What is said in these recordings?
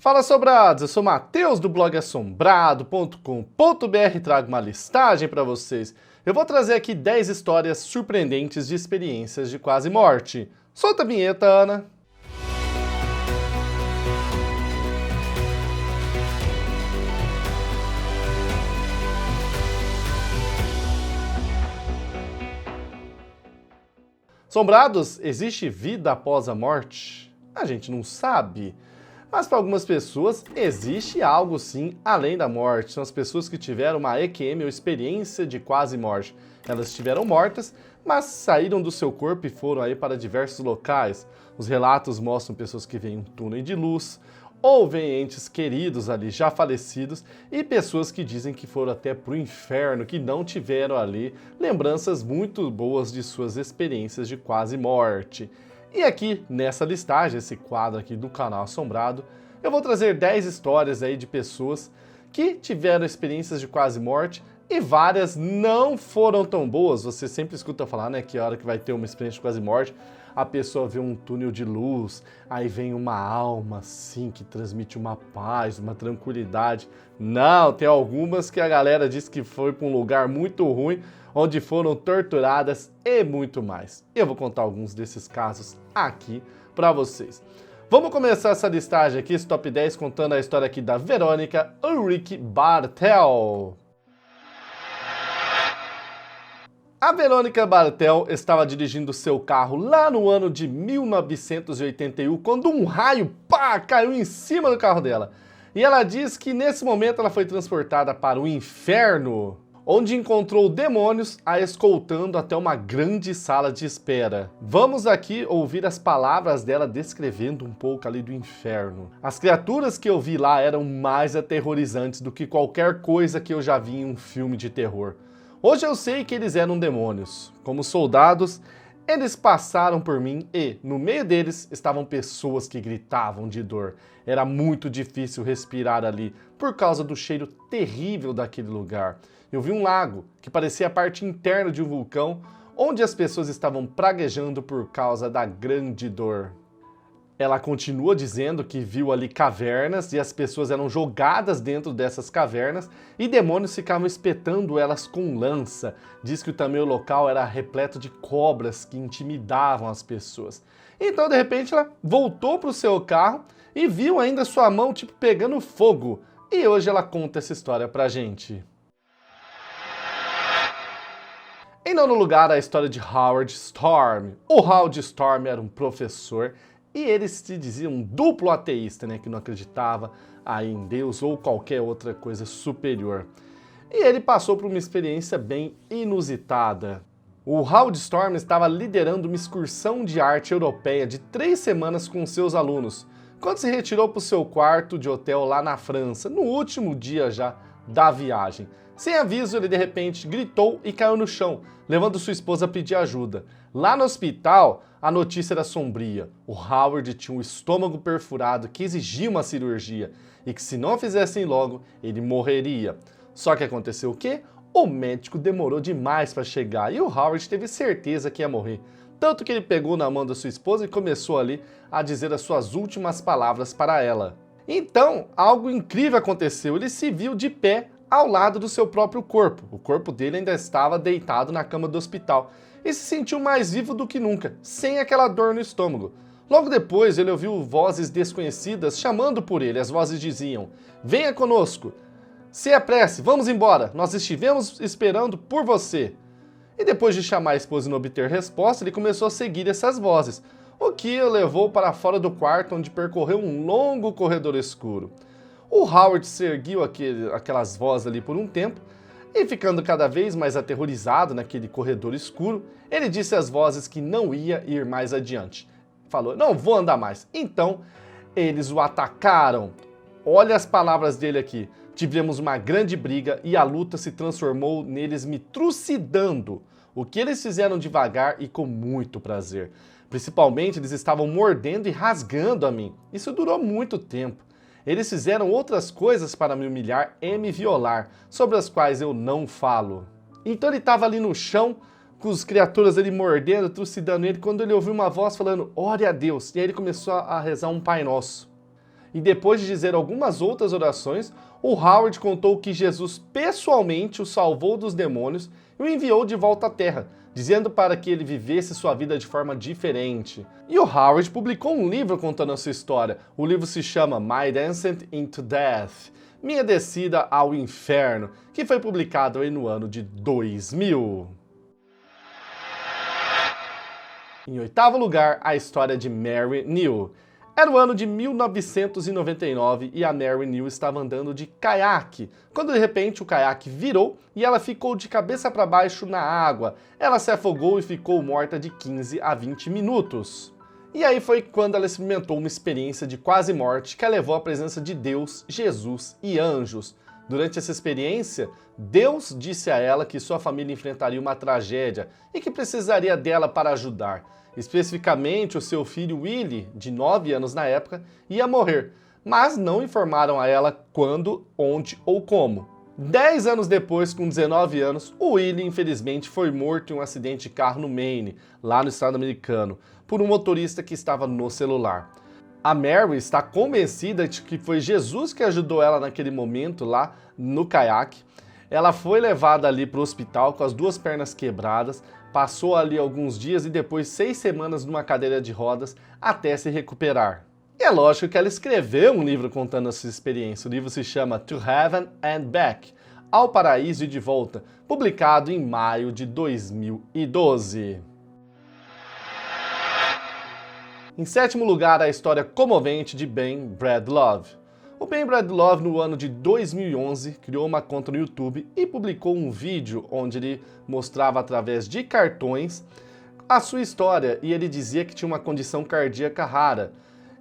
Fala assombrados, eu sou Matheus do blog assombrado.com.br, trago uma listagem para vocês. Eu vou trazer aqui 10 histórias surpreendentes de experiências de quase morte. Solta a vinheta, Ana! Assombrados, existe vida após a morte? A gente não sabe. Mas para algumas pessoas existe algo sim além da morte. São as pessoas que tiveram uma EQM ou experiência de quase morte. Elas estiveram mortas, mas saíram do seu corpo e foram aí para diversos locais. Os relatos mostram pessoas que veem um túnel de luz, ou veem entes queridos ali já falecidos, e pessoas que dizem que foram até para o inferno, que não tiveram ali lembranças muito boas de suas experiências de quase morte. E aqui, nessa listagem, esse quadro aqui do canal Assombrado, eu vou trazer 10 histórias aí de pessoas que tiveram experiências de quase morte e várias não foram tão boas. Você sempre escuta falar, né, que a hora que vai ter uma experiência de quase morte, a pessoa vê um túnel de luz, aí vem uma alma assim que transmite uma paz, uma tranquilidade. Não, tem algumas que a galera diz que foi para um lugar muito ruim, onde foram torturadas e muito mais. Eu vou contar alguns desses casos aqui para vocês. Vamos começar essa listagem aqui, esse top 10, contando a história aqui da Verônica Ulrich Bartel. A Verônica Bartel estava dirigindo seu carro lá no ano de 1981, quando um raio caiu em cima do carro dela. E ela diz que nesse momento ela foi transportada para o inferno, onde encontrou demônios a escoltando até uma grande sala de espera. Vamos aqui ouvir as palavras dela descrevendo um pouco ali do inferno. As criaturas que eu vi lá eram mais aterrorizantes do que qualquer coisa que eu já vi em um filme de terror. Hoje eu sei que eles eram demônios. Como soldados, eles passaram por mim e, no meio deles, estavam pessoas que gritavam de dor. Era muito difícil respirar ali, por causa do cheiro terrível daquele lugar. Eu vi um lago, que parecia a parte interna de um vulcão, onde as pessoas estavam praguejando por causa da grande dor. Ela continua dizendo que viu ali cavernas e as pessoas eram jogadas dentro dessas cavernas e demônios ficavam espetando elas com lança. Diz que também o local era repleto de cobras que intimidavam as pessoas. Então, de repente, ela voltou para o seu carro e viu ainda sua mão tipo pegando fogo. E hoje ela conta essa história pra gente. Em nono lugar, a história de Howard Storm. O Howard Storm era um professor e ele se dizia um duplo ateísta, né, que não acreditava aí em Deus ou qualquer outra coisa superior. E ele passou por uma experiência bem inusitada. O Howard Storm estava liderando uma excursão de arte europeia de 3 semanas com seus alunos, quando se retirou para o seu quarto de hotel lá na França, no último dia já da viagem. Sem aviso, ele de repente gritou e caiu no chão, levando sua esposa a pedir ajuda. Lá no hospital, a notícia era sombria. O Howard tinha um estômago perfurado que exigia uma cirurgia e que se não fizessem logo, ele morreria. Só que aconteceu o quê? O médico demorou demais para chegar e o Howard teve certeza que ia morrer. Tanto que ele pegou na mão da sua esposa e começou ali a dizer as suas últimas palavras para ela. Então, algo incrível aconteceu. Ele se viu de pé ao lado do seu próprio corpo. O corpo dele ainda estava deitado na cama do hospital e se sentiu mais vivo do que nunca, sem aquela dor no estômago. Logo depois, ele ouviu vozes desconhecidas chamando por ele. As vozes diziam: "Venha conosco, se apresse, vamos embora, nós estivemos esperando por você." E depois de chamar a esposa e não obter resposta, ele começou a seguir essas vozes, o que o levou para fora do quarto, onde percorreu um longo corredor escuro. O Howard seguiu aquelas vozes ali por um tempo, e ficando cada vez mais aterrorizado naquele corredor escuro, ele disse às vozes que não ia ir mais adiante. Falou: "Não vou andar mais." Então, eles o atacaram. Olha as palavras dele aqui. "Tivemos uma grande briga e a luta se transformou neles me trucidando. O que eles fizeram devagar e com muito prazer. Principalmente, eles estavam mordendo e rasgando a mim. Isso durou muito tempo. Eles fizeram outras coisas para me humilhar e me violar, sobre as quais eu não falo." Então ele estava ali no chão, com as criaturas ali mordendo, trucidando ele, quando ele ouviu uma voz falando: "Ore a Deus." E aí ele começou a rezar um Pai Nosso. E depois de dizer algumas outras orações, o Howard contou que Jesus pessoalmente o salvou dos demônios e o enviou de volta à Terra, dizendo para que ele vivesse sua vida de forma diferente. E o Howard publicou um livro contando a sua história. O livro se chama My Descent into Death, Minha Descida ao Inferno, que foi publicado aí no ano de 2000. Em oitavo lugar, a história de Mary Neal. Era o ano de 1999 e a Mary Neal estava andando de caiaque, quando de repente o caiaque virou e ela ficou de cabeça para baixo na água. Ela se afogou e ficou morta de 15 a 20 minutos. E aí foi quando ela experimentou uma experiência de quase morte que a levou à presença de Deus, Jesus e anjos. Durante essa experiência, Deus disse a ela que sua família enfrentaria uma tragédia e que precisaria dela para ajudar. Especificamente, o seu filho Willie, de 9 anos na época, ia morrer, mas não informaram a ela quando, onde ou como. 10 anos depois, com 19 anos, o Willie infelizmente foi morto em um acidente de carro no Maine, lá no estado americano, por um motorista que estava no celular. A Mary está convencida de que foi Jesus que ajudou ela naquele momento lá no caiaque. Ela foi levada ali para o hospital com as 2 pernas quebradas, passou ali alguns dias e depois 6 semanas numa cadeira de rodas até se recuperar. E é lógico que ela escreveu um livro contando a sua experiência. O livro se chama To Heaven and Back, Ao Paraíso e de Volta, publicado em maio de 2012. Em sétimo lugar, a história comovente de Ben Breedlove. O Ben Breedlove, no ano de 2011, criou uma conta no YouTube e publicou um vídeo onde ele mostrava através de cartões a sua história e ele dizia que tinha uma condição cardíaca rara.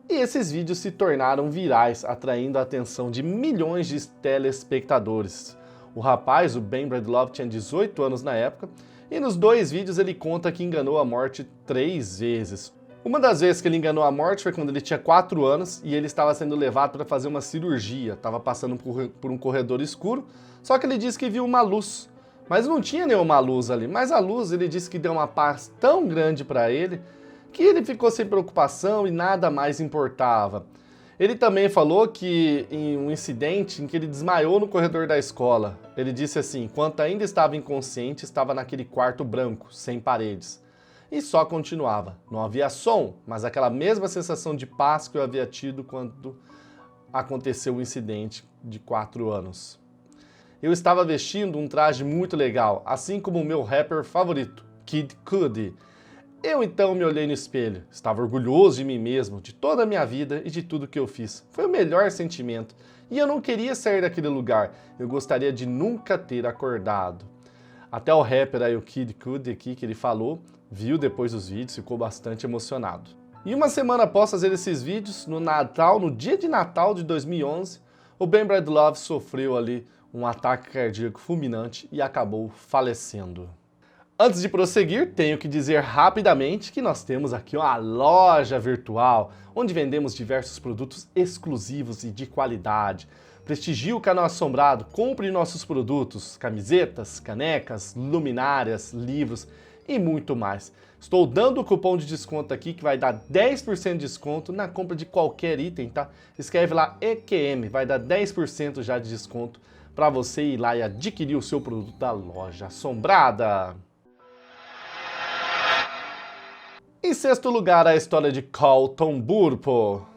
E esses vídeos se tornaram virais, atraindo a atenção de milhões de telespectadores. O rapaz, o Ben Breedlove, tinha 18 anos na época e nos 2 vídeos ele conta que enganou a morte 3 vezes. Uma das vezes que ele enganou a morte foi quando ele tinha 4 anos e ele estava sendo levado para fazer uma cirurgia. Estava passando por um corredor escuro, só que ele disse que viu uma luz. Mas não tinha nenhuma luz ali. Mas a luz, ele disse que deu uma paz tão grande para ele que ele ficou sem preocupação e nada mais importava. Ele também falou que em um incidente em que ele desmaiou no corredor da escola, ele disse assim, enquanto ainda estava inconsciente, estava naquele quarto branco, sem paredes. E só continuava. Não havia som, mas aquela mesma sensação de paz que eu havia tido quando aconteceu o incidente de 4 anos. Eu estava vestindo um traje muito legal, assim como o meu rapper favorito, Kid Cudi. Eu então me olhei no espelho, estava orgulhoso de mim mesmo, de toda a minha vida e de tudo que eu fiz. Foi o melhor sentimento. E eu não queria sair daquele lugar, eu gostaria de nunca ter acordado. Até o rapper aí, o Kid Cudi aqui, que ele falou, viu depois dos vídeos, ficou bastante emocionado. E uma semana após fazer esses vídeos, no Natal, no dia de Natal de 2011, o Ben Breedlove sofreu ali um ataque cardíaco fulminante e acabou falecendo. Antes de prosseguir, tenho que dizer rapidamente que nós temos aqui uma loja virtual, onde vendemos diversos produtos exclusivos e de qualidade. Prestigie o canal Assombrado, compre nossos produtos, camisetas, canecas, luminárias, livros e muito mais. Estou dando o cupom de desconto aqui que vai dar 10% de desconto na compra de qualquer item, tá? Escreve lá EQM, vai dar 10% já de desconto para você ir lá e adquirir o seu produto da loja Assombrada. Em sexto lugar, a história de Colton Burpo.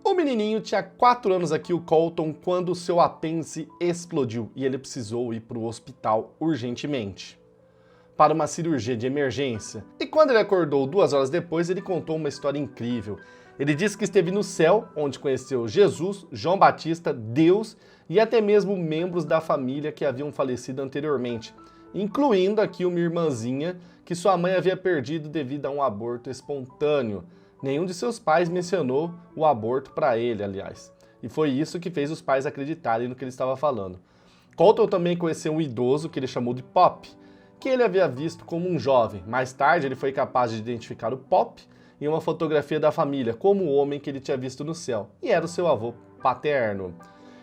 O menininho tinha 4 anos aqui, o Colton, quando seu apêndice explodiu e ele precisou ir para o hospital urgentemente para uma cirurgia de emergência. E quando ele acordou 2 horas depois, ele contou uma história incrível. Ele disse que esteve no céu, onde conheceu Jesus, João Batista, Deus e até mesmo membros da família que haviam falecido anteriormente, incluindo aqui uma irmãzinha que sua mãe havia perdido devido a um aborto espontâneo. Nenhum de seus pais mencionou o aborto para ele, aliás. E foi isso que fez os pais acreditarem no que ele estava falando. Colton também conheceu um idoso que ele chamou de Pop, que ele havia visto como um jovem. Mais tarde, ele foi capaz de identificar o Pop em uma fotografia da família como o homem que ele tinha visto no céu, e era o seu avô paterno.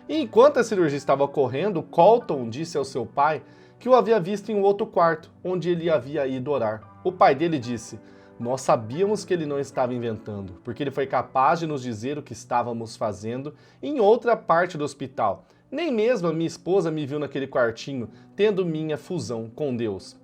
E enquanto a cirurgia estava ocorrendo, Colton disse ao seu pai que o havia visto em um outro quarto, onde ele havia ido orar. O pai dele disse, Nós sabíamos que ele não estava inventando, porque ele foi capaz de nos dizer o que estávamos fazendo em outra parte do hospital. Nem mesmo a minha esposa me viu naquele quartinho, tendo minha fusão com Deus.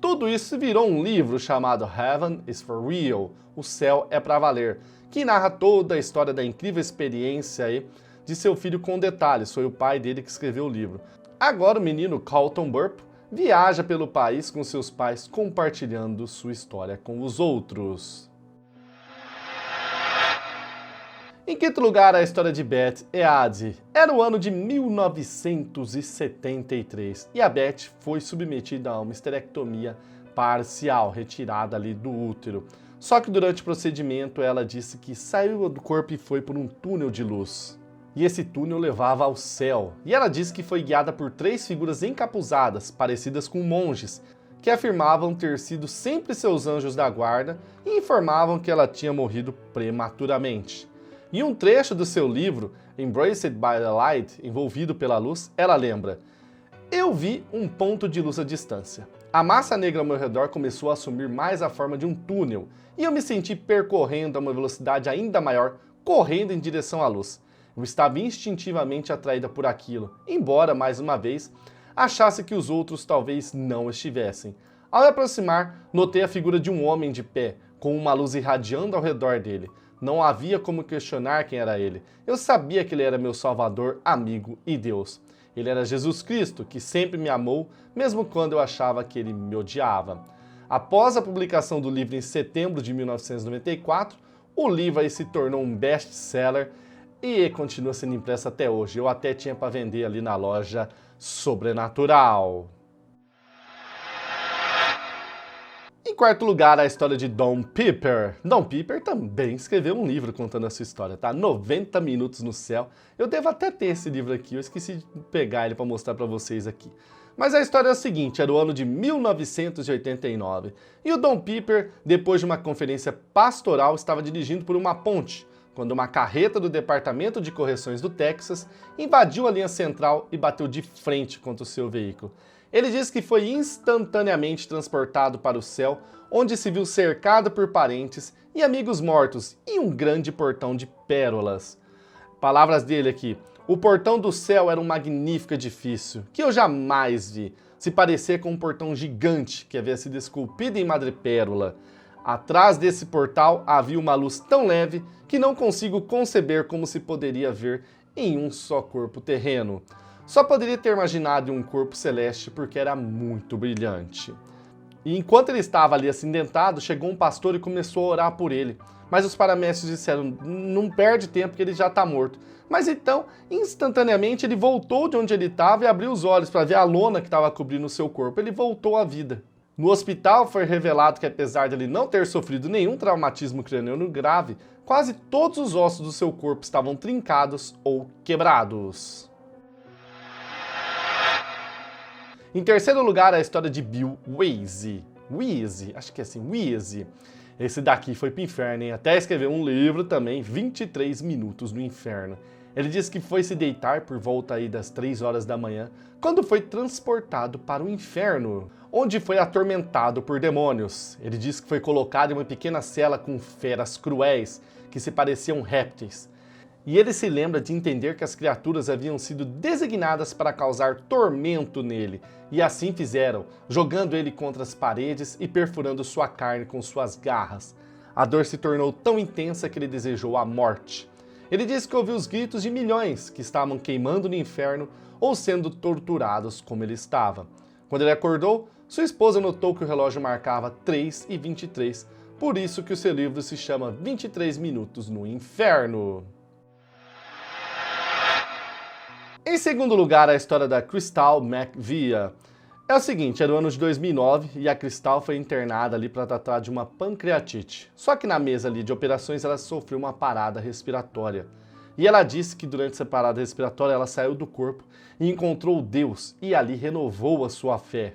Tudo isso virou um livro chamado Heaven is for Real, O Céu é para Valer, que narra toda a história da incrível experiência aí de seu filho com detalhes. Foi o pai dele que escreveu o livro. Agora o menino Carlton Burp viaja pelo país com seus pais, compartilhando sua história com os outros. Em quinto lugar, a história de Beth e Adi. Era o ano de 1973 e a Beth foi submetida a uma esterectomia parcial, retirada ali do útero. Só que durante o procedimento ela disse que saiu do corpo e foi por um túnel de luz. E esse túnel levava ao céu. E ela disse que foi guiada por 3 figuras encapuzadas, parecidas com monges, que afirmavam ter sido sempre seus anjos da guarda e informavam que ela tinha morrido prematuramente. Em um trecho do seu livro, Embraced by the Light, envolvido pela luz, ela lembra: "Eu vi um ponto de luz à distância. A massa negra ao meu redor começou a assumir mais a forma de um túnel, e eu me senti percorrendo a uma velocidade ainda maior, correndo em direção à luz. Eu estava instintivamente atraída por aquilo, embora, mais uma vez, achasse que os outros talvez não estivessem. Ao me aproximar, notei a figura de um homem de pé, com uma luz irradiando ao redor dele. Não havia como questionar quem era ele. Eu sabia que ele era meu Salvador, amigo e Deus. Ele era Jesus Cristo, que sempre me amou, mesmo quando eu achava que ele me odiava." Após a publicação do livro em setembro de 1994, o livro aí se tornou um best-seller e continua sendo impresso até hoje. Eu até tinha para vender ali na loja Sobrenatural. Em quarto lugar, a história de Dom Pepper. Dom Pepper também escreveu um livro contando a sua história, tá? 90 Minutos no Céu. Eu devo até ter esse livro aqui, eu esqueci de pegar ele para mostrar para vocês aqui. Mas a história é a seguinte: era o ano de 1989, e o Dom Pepper, depois de uma conferência pastoral, estava dirigindo por uma ponte, quando uma carreta do Departamento de Correções do Texas invadiu a linha central e bateu de frente contra o seu veículo. Ele diz que foi instantaneamente transportado para o céu, onde se viu cercado por parentes e amigos mortos e um grande portão de pérolas. Palavras dele aqui: "O portão do céu era um magnífico edifício, que eu jamais vi, se parecer com um portão gigante que havia sido esculpido em madrepérola. Atrás desse portal havia uma luz tão leve que não consigo conceber como se poderia ver em um só corpo terreno. Só poderia ter imaginado um corpo celeste porque era muito brilhante." E enquanto ele estava ali acidentado, chegou um pastor e começou a orar por ele. Mas os paramédicos disseram: "Não perde tempo que ele já está morto." Mas então, instantaneamente, ele voltou de onde ele estava e abriu os olhos para ver a lona que estava cobrindo o seu corpo. Ele voltou à vida. No hospital foi revelado que, apesar de ele não ter sofrido nenhum traumatismo craniano grave, quase todos os ossos do seu corpo estavam trincados ou quebrados. Em terceiro lugar, a história de Bill Wiese. Acho que é assim, Wiese. Esse daqui foi pro inferno, hein? Até escreveu um livro também, 23 Minutos no Inferno. Ele diz que foi se deitar por volta aí das 3 horas da manhã, quando foi transportado para o inferno, onde foi atormentado por demônios. Ele diz que foi colocado em uma pequena cela com feras cruéis, que se pareciam répteis. E ele se lembra de entender que as criaturas haviam sido designadas para causar tormento nele, e assim fizeram, jogando ele contra as paredes e perfurando sua carne com suas garras. A dor se tornou tão intensa que ele desejou a morte. Ele diz que ouviu os gritos de milhões que estavam queimando no inferno ou sendo torturados como ele estava. Quando ele acordou, sua esposa notou que o relógio marcava 3h23, por isso que o seu livro se chama 23 Minutos no Inferno. Em segundo lugar, a história da Crystal McVia. É o seguinte, era o ano de 2009 e a Crystal foi internada ali para tratar de uma pancreatite. Só que na mesa ali de operações ela sofreu uma parada respiratória. E ela disse que durante essa parada respiratória ela saiu do corpo e encontrou Deus e ali renovou a sua fé.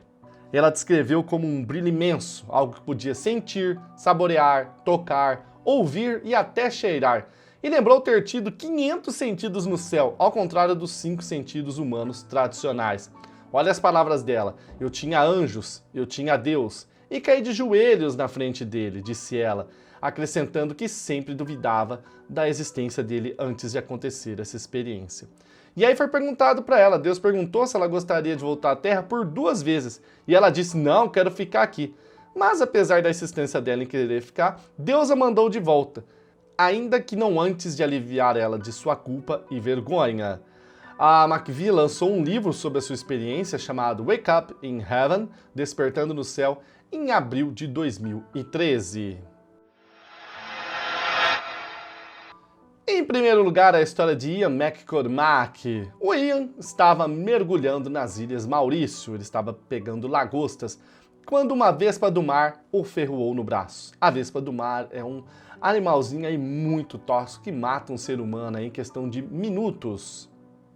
Ela descreveu como um brilho imenso, algo que podia sentir, saborear, tocar, ouvir e até cheirar. E lembrou ter tido 500 sentidos no céu, ao contrário dos 5 sentidos humanos tradicionais. Olha as palavras dela: "Eu tinha anjos, eu tinha Deus, e caí de joelhos na frente dele, disse ela, acrescentando que sempre duvidava da existência dele antes de acontecer essa experiência. E aí foi perguntado para ela, Deus perguntou se ela gostaria de voltar à Terra por 2 vezes, e ela disse, não, quero ficar aqui. Mas apesar da insistência dela em querer ficar, Deus a mandou de volta, ainda que não antes de aliviar ela de sua culpa e vergonha. A McVie lançou um livro sobre a sua experiência chamado Wake Up in Heaven, Despertando no Céu, em abril de 2013. Em primeiro lugar, a história de Ian McCormack. O Ian estava mergulhando nas Ilhas Maurício, ele estava pegando lagostas, quando uma vespa do mar o ferroou no braço. A vespa do mar é um animalzinho aí muito tóxico que mata um ser humano aí em questão de minutos.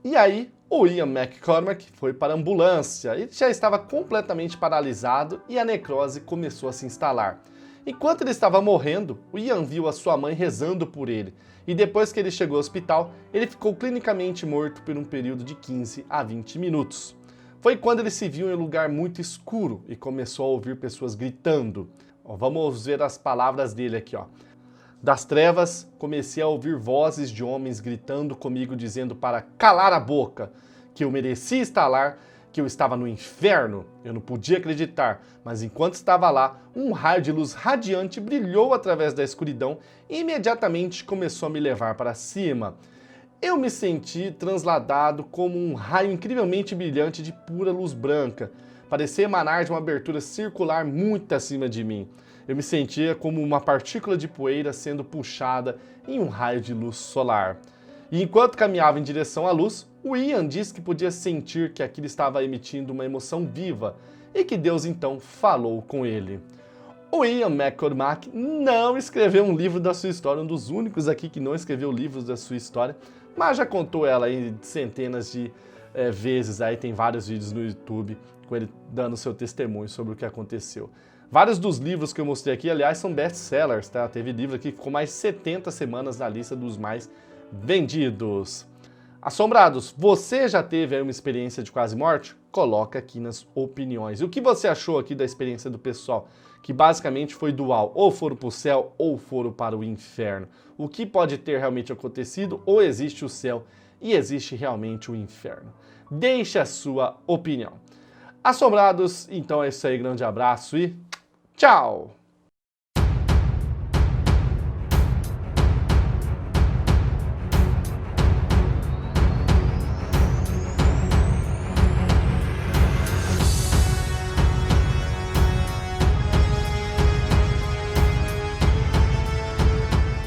E aí, o Ian McCormack foi para a ambulância. Ele já estava completamente paralisado e a necrose começou a se instalar. Enquanto ele estava morrendo, o Ian viu a sua mãe rezando por ele. E depois que ele chegou ao hospital, ele ficou clinicamente morto por um período de 15 a 20 minutos. Foi quando ele se viu em um lugar muito escuro e começou a ouvir pessoas gritando. Vamos ver as palavras dele aqui, ó. Das trevas, comecei a ouvir vozes de homens gritando comigo, dizendo para calar a boca, que eu merecia estar lá, que eu estava no inferno. Eu não podia acreditar, mas enquanto estava lá, um raio de luz radiante brilhou através da escuridão e imediatamente começou a me levar para cima. Eu me senti transladado como um raio incrivelmente brilhante de pura luz branca. Parecia emanar de uma abertura circular muito acima de mim. Eu me sentia como uma partícula de poeira sendo puxada em um raio de luz solar. E enquanto caminhava em direção à luz, o Ian disse que podia sentir que aquilo estava emitindo uma emoção viva e que Deus então falou com ele. O Ian McCormack não escreveu um livro da sua história, um dos únicos aqui que não escreveu livros da sua história, mas já contou ela aí centenas de vezes, aí tem vários vídeos no YouTube com ele dando seu testemunho sobre o que aconteceu. Vários dos livros que eu mostrei aqui, aliás, são best-sellers, tá? Teve livro aqui que ficou mais de 70 semanas na lista dos mais vendidos. Assombrados, você já teve aí uma experiência de quase morte? Coloca aqui nas opiniões. E o que você achou aqui da experiência do pessoal? Que basicamente foi dual, ou foram para o céu ou foram para o inferno. O que pode ter realmente acontecido, ou existe o céu e existe realmente o inferno? Deixe a sua opinião. Assombrados, então é isso aí, grande abraço e tchau!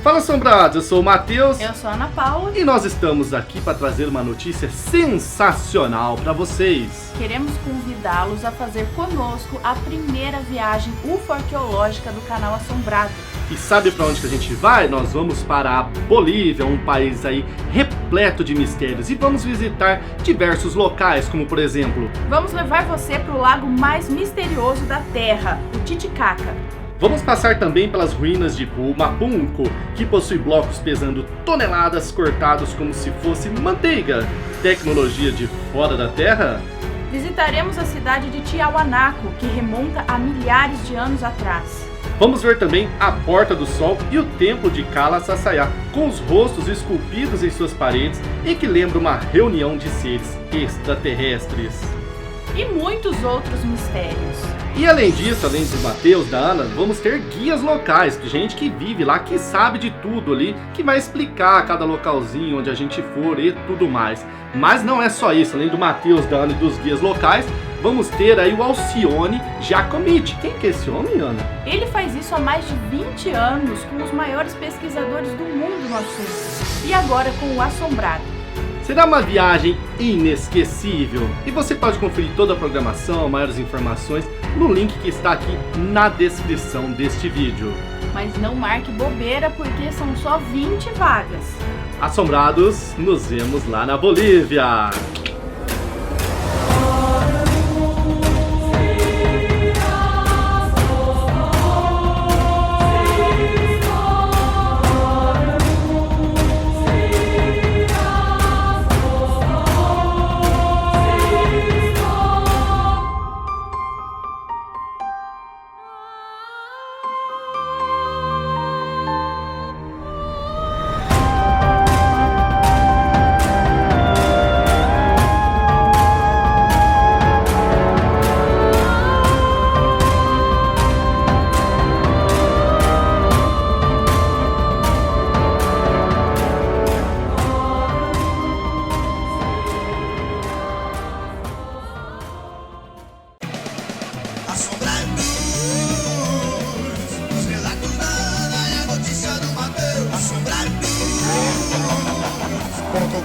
Fala, assombrados, eu sou o Matheus. Eu sou a Ana Paula. E nós estamos aqui para trazer uma notícia sensacional para vocês. Queremos convidá-los a fazer conosco a primeira viagem ufo-arqueológica do canal Assombrado. E sabe para onde que a gente vai? Nós vamos para a Bolívia, um país aí repleto de mistérios. E vamos visitar diversos locais, como por exemplo... Vamos levar você para o lago mais misterioso da Terra, o Titicaca. Vamos passar também pelas ruínas de Pumapunco, que possui blocos pesando toneladas cortados como se fosse manteiga. Tecnologia de fora da Terra? Visitaremos a cidade de Tiahuanaco, que remonta a milhares de anos atrás. Vamos ver também a Porta do Sol e o Templo de Kala Sassaya, com os rostos esculpidos em suas paredes e que lembra uma reunião de seres extraterrestres. E muitos outros mistérios. E além disso, além do Matheus, da Ana, vamos ter guias locais, gente que vive lá, que sabe de tudo ali, que vai explicar cada localzinho onde a gente for e tudo mais. Mas não é só isso, além do Matheus, da Ana e dos guias locais, vamos ter aí o Alcione Giacometti. Quem que é esse homem, Ana? Ele faz isso há mais de 20 anos com os maiores pesquisadores do mundo no assunto. E agora com o Assombrado. Será uma viagem inesquecível e você pode conferir toda a programação, maiores informações no link que está aqui na descrição deste vídeo. Mas não marque bobeira porque são só 20 vagas. Assombrados, nos vemos lá na Bolívia!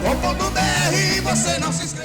.com.br, você não se inscreve.